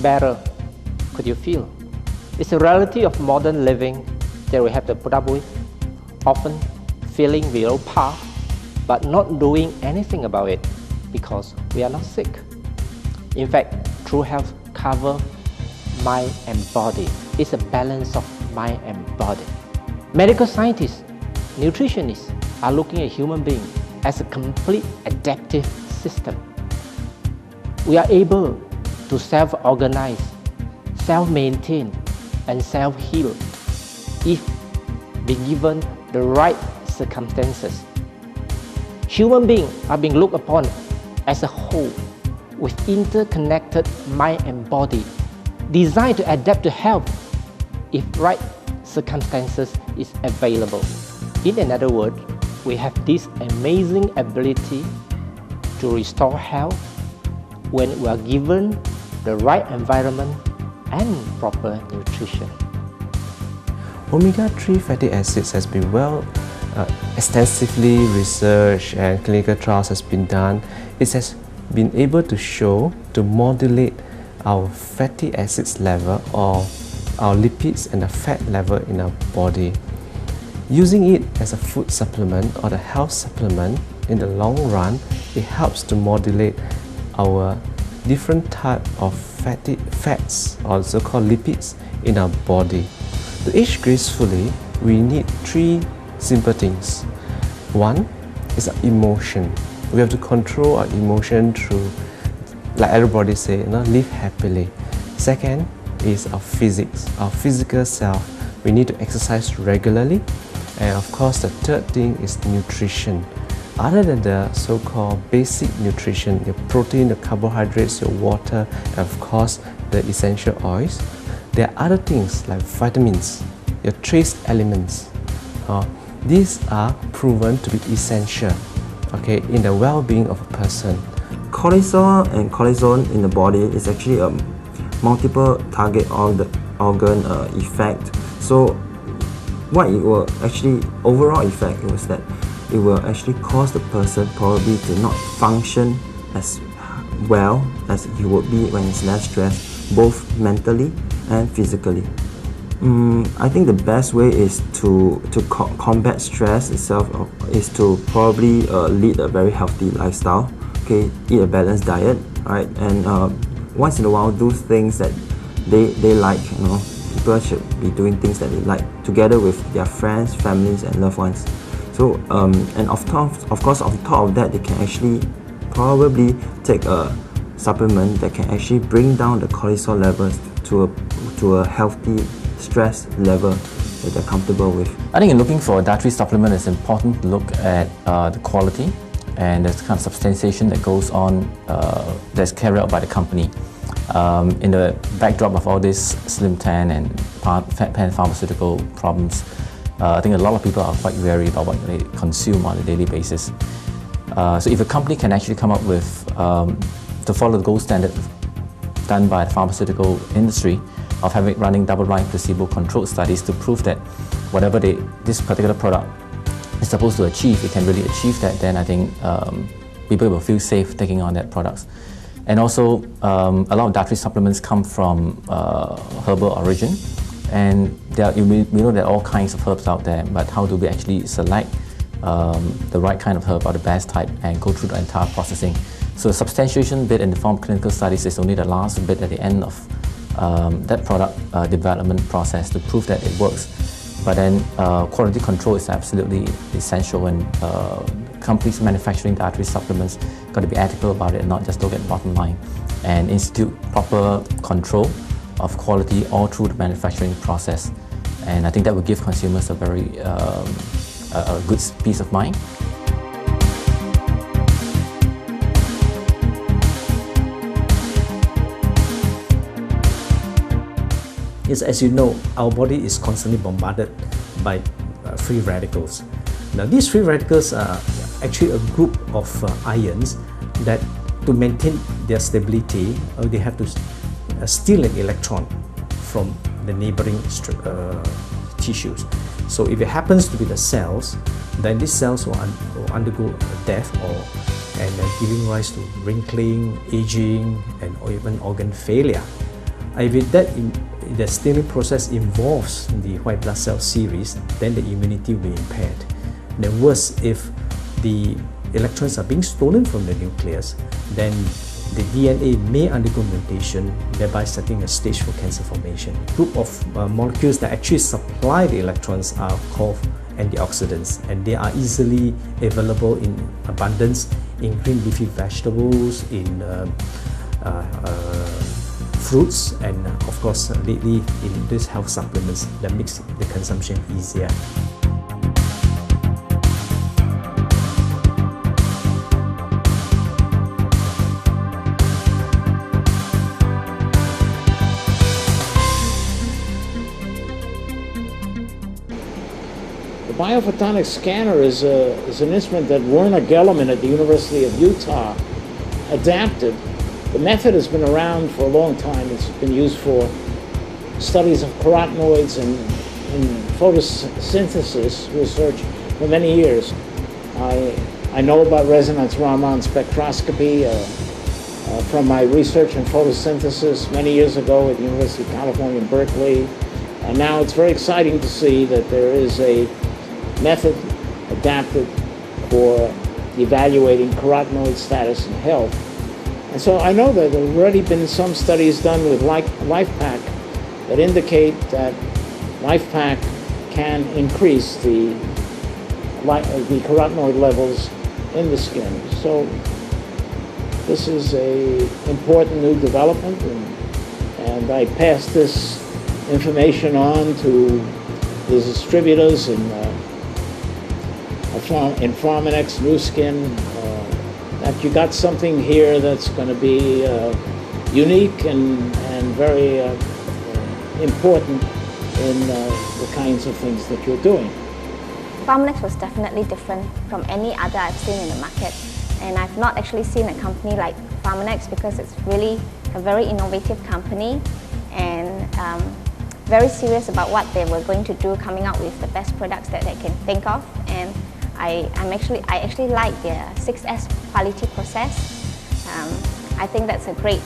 better could you feel? It's a reality of modern living that we have to put up with, often feeling below par, but not doing anything about it because we are not sick. In fact, true health covers mind and body. It's a balance of mind and body. Medical scientists, nutritionists are looking at human being as a complete adaptive system. We are able to self-organize, self-maintain, and self-heal if be given the right circumstances. Human beings are being looked upon as a whole with interconnected mind and body, designed to adapt to health if right circumstances is available. In another word, we have this amazing ability to restore health when we are given the right environment and proper nutrition. Omega-3 fatty acids has been extensively researched and clinical trials has been done. It has been able to show to modulate our fatty acids level or our lipids and the fat level in our body. Using it as a food supplement or the health supplement in the long run, it helps to modulate our different type of fats or so-called lipids in our body. To age gracefully, we need three simple things. One is our emotion. We have to control our emotion through, like everybody say, live happily. Second is our physics, our physical self. We need to exercise regularly. And of course, the third thing is nutrition. Other than the so-called basic nutrition, your protein, the carbohydrates, your water, and of course, the essential oils, there are other things like vitamins, your trace elements. These are proven to be essential, in the well-being of a person. Cortisol and cortisone in the body is actually a multiple target organ effect. So what it will actually, overall effect was that it will actually cause the person probably to not function as well as he would be when he's less stressed, both mentally and physically. I think the best way is to combat stress itself is to probably lead a very healthy lifestyle. Eat a balanced diet, right? And once in a while do things that they like. People should be doing things that they like together with their friends, families, and loved ones. So and of course on top of that, they can actually probably take a supplement that can actually bring down the cortisol levels to a healthy stress level that they're comfortable with. I think in looking for a dietary supplement, it's important to look at the quality and the kind of substantiation that goes on, that's carried out by the company. In the backdrop of all this slim tan and fat pan pharmaceutical problems, I think a lot of people are quite wary about what they consume on a daily basis. So if a company can actually come up with, to follow the gold standard done by the pharmaceutical industry of running double-blind placebo-controlled studies to prove that whatever this particular product is supposed to achieve, it can really achieve that, then I think people will feel safe taking on that products. And also, a lot of dietary supplements come from herbal origin, and we know there are all kinds of herbs out there, but how do we actually select the right kind of herb or the best type and go through the entire processing? So the substantiation bit in the form of clinical studies is only the last bit at the end of that product development process to prove that it works. But then quality control is absolutely essential, and companies manufacturing dietary supplements got to be ethical about it and not just look at the bottom line, and institute proper control of quality all through the manufacturing process. And I think that will give consumers a very a good peace of mind. Yes, as you know, our body is constantly bombarded by free radicals. Now, these free radicals are actually a group of ions that, to maintain their stability, they have to steal an electron from the neighboring tissues. So if it happens to be the cells, then these cells will undergo death and giving rise to wrinkling, aging, and or even organ failure. If the stealing process involves the white blood cell series, then the immunity will be impaired. Then worse, if the electrons are being stolen from the nucleus, then the DNA may undergo mutation, thereby setting a stage for cancer formation. Group of molecules that actually supply the electrons are called antioxidants, and they are easily available in abundance in green leafy vegetables, in fruits, and of course lately in these health supplements that makes the consumption easier. The biophotonic scanner is an instrument that Werner Gellerman at the University of Utah adapted. The method has been around for a long time. It's been used for studies of carotenoids and photosynthesis research for many years. I know about resonance Raman spectroscopy from my research in photosynthesis many years ago at the University of California in Berkeley. And now it's very exciting to see that there is a method adapted for evaluating carotenoid status and health. And so I know that there have already been some studies done with LifePak that indicate that LifePak can increase the carotenoid levels in the skin. So this is an important new development, and I pass this information on to the distributors in Phamanex, Nuskin, that you got something here that's going to be unique and very important in the kinds of things that you're doing. Phamanex was definitely different from any other I've seen in the market, and I've not actually seen a company like Phamanex because it's really a very innovative company and very serious about what they were going to do, coming out with the best products that they can think of. And I actually like their 6S quality process. I think that's a great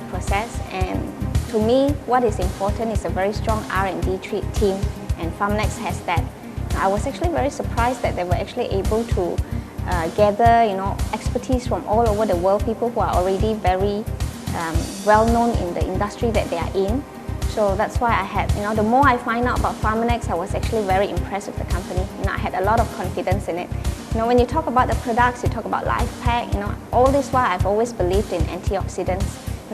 process. And to me, what is important is a very strong R&D team, and Phamanex has that. I was actually very surprised that they were actually able to gather, expertise from all over the world, people who are already very well known in the industry that they are in. So that's why I had, the more I find out about Phamanex, I was actually very impressed with the company. I had a lot of confidence in it. When you talk about the products, you talk about LifePak, all this while I've always believed in antioxidants.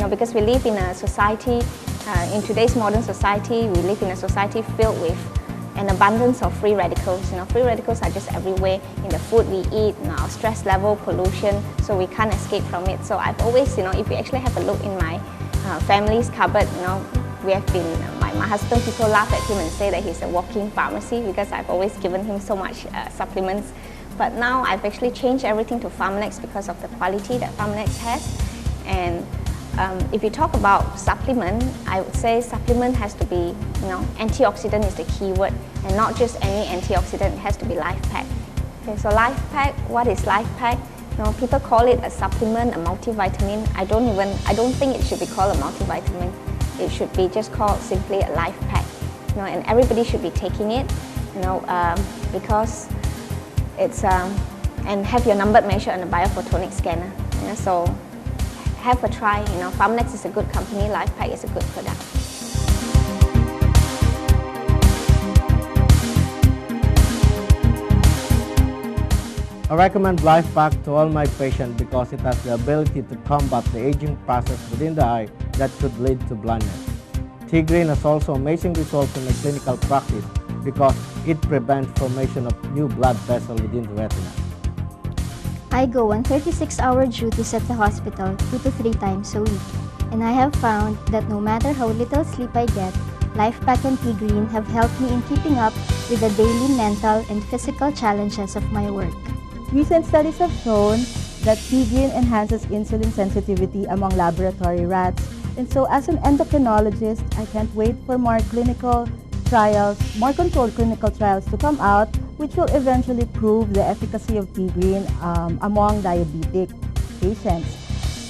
Because we live in a society, in today's modern society, we live in a society filled with an abundance of free radicals. Free radicals are just everywhere in the food we eat, our stress level, pollution, so we can't escape from it. So I've always, if you actually have a look in my family's cupboard, we have been, my husband, people laugh at him and say that he's a walking pharmacy because I've always given him so much supplements. But now I've actually changed everything to Phamanex because of the quality that Phamanex has. And if you talk about supplement, I would say supplement has to be, antioxidant is the key word, and not just any antioxidant, it has to be LifePak. Okay, so LifePak, what is LifePak? People call it a supplement, a multivitamin. I don't think it should be called a multivitamin. It should be just called simply a LifePak. And everybody should be taking it, because it's and have your number measured on a biophotonic scanner. So have a try. Phamanex is a good company. LifePak is a good product. I recommend LifePak to all my patients because it has the ability to combat the aging process within the eye that could lead to blindness. T-Green has also amazing results in my clinical practice because it prevents formation of new blood vessels within the retina. I go on 36-hour duties at the hospital 2 to 3 times a week, and I have found that no matter how little sleep I get, LifePak and T-Green have helped me in keeping up with the daily mental and physical challenges of my work. Recent studies have shown that T-Green enhances insulin sensitivity among laboratory rats, and so as an endocrinologist, I can't wait for more clinical trials, more controlled clinical trials to come out, which will eventually prove the efficacy of T-Green among diabetic patients.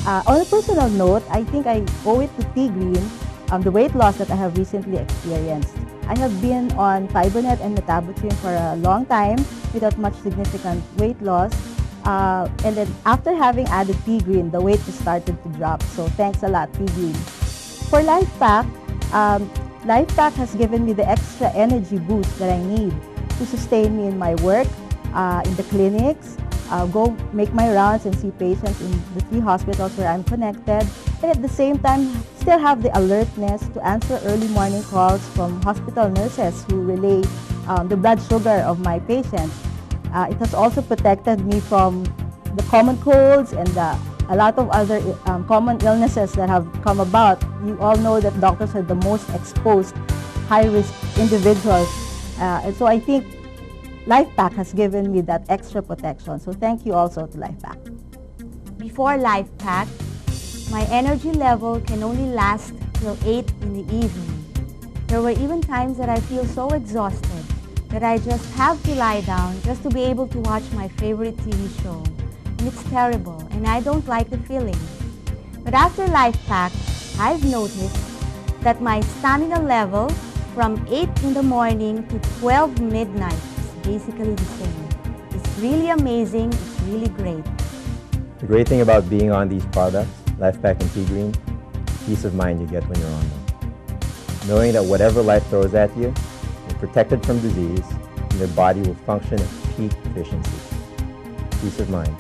On a personal note, I think I owe it to T-Green the weight loss that I have recently experienced. I have been on Fibernet and Metabotrine for a long time without much significant weight loss. And then after having added T-Green, the weight just started to drop. So thanks a lot, T-Green. For LifePak, LifePak has given me the extra energy boost that I need to sustain me in my work, in the clinics, go make my rounds and see patients in the 3 hospitals where I'm connected, and at the same time still have the alertness to answer early morning calls from hospital nurses who relay the blood sugar of my patients. It has also protected me from the common colds and a lot of other common illnesses that have come about. You all know that doctors are the most exposed, high-risk individuals. And so I think LifePak has given me that extra protection. So thank you also to LifePak. Before LifePak, my energy level can only last till 8 in the evening. There were even times that I feel so exhausted that I just have to lie down just to be able to watch my favorite TV show. And it's terrible, and I don't like the feeling. But after LifePak, I've noticed that my stamina level from 8 in the morning to 12 midnight is basically the same. It's really amazing, it's really great. The great thing about being on these products, LifePak and T-Green, peace of mind you get when you're on them. Knowing that whatever life throws at you, you're protected from disease, and your body will function at peak efficiency. Peace of mind,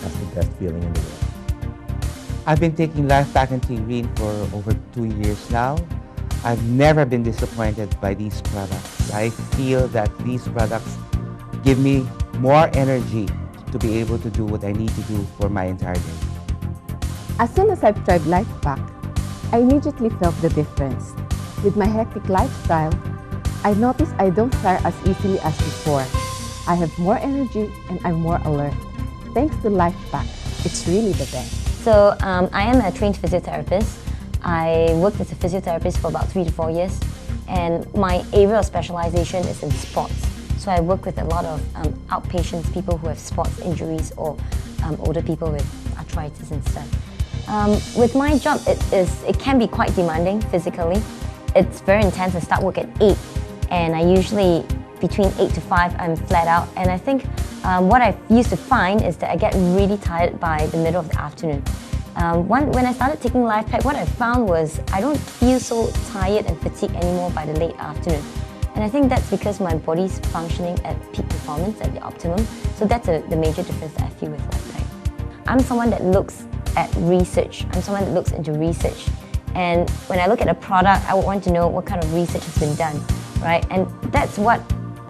that's the best feeling in the world. I've been taking LifePak and T-Green for over 2 years now. I've never been disappointed by these products. I feel that these products give me more energy to be able to do what I need to do for my entire day. As soon as I've tried LifePak, I immediately felt the difference. With my hectic lifestyle, I noticed I don't tire as easily as before. I have more energy and I'm more alert. Thanks to LifePak, it's really the best. So I am a trained physiotherapist. I worked as a physiotherapist for about 3 to 4 years, and my area of specialization is in sports. So I work with a lot of outpatients, people who have sports injuries, or older people with arthritis and stuff. With my job, it can be quite demanding physically. It's very intense. I start work at 8, and I usually, between 8 to 5, I'm flat out. And I think what I used to find is that I get really tired by the middle of the afternoon. When I started taking LifePak, what I found was I don't feel so tired and fatigued anymore by the late afternoon. And I think that's because my body's functioning at peak performance, at the optimum. So that's the major difference that I feel with LifePak. I'm someone that looks at research. I'm someone that looks into research. And when I look at a product, I would want to know what kind of research has been done, right? And that's what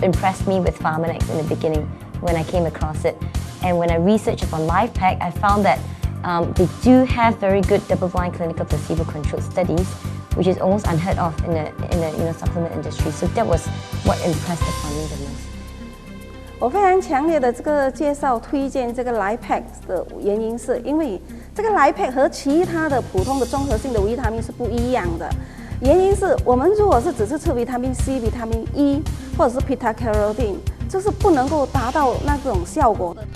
impressed me with Phamanex in the beginning when I came across it. And when I researched upon LifePak, I found that they do have very good double-blind clinical placebo-controlled studies, which is almost unheard of in the supplement industry. So that was what impressed upon me the most. 我非常强烈的这个介绍推荐这个 LifePak 的原因，是因为这个 LifePak 和其他的普通的综合性的维他命是不一样的。原因是我们如果是只是吃维他命 C、维他命 E 或者是 beta-carotene， 这是不能够达到那种效果的。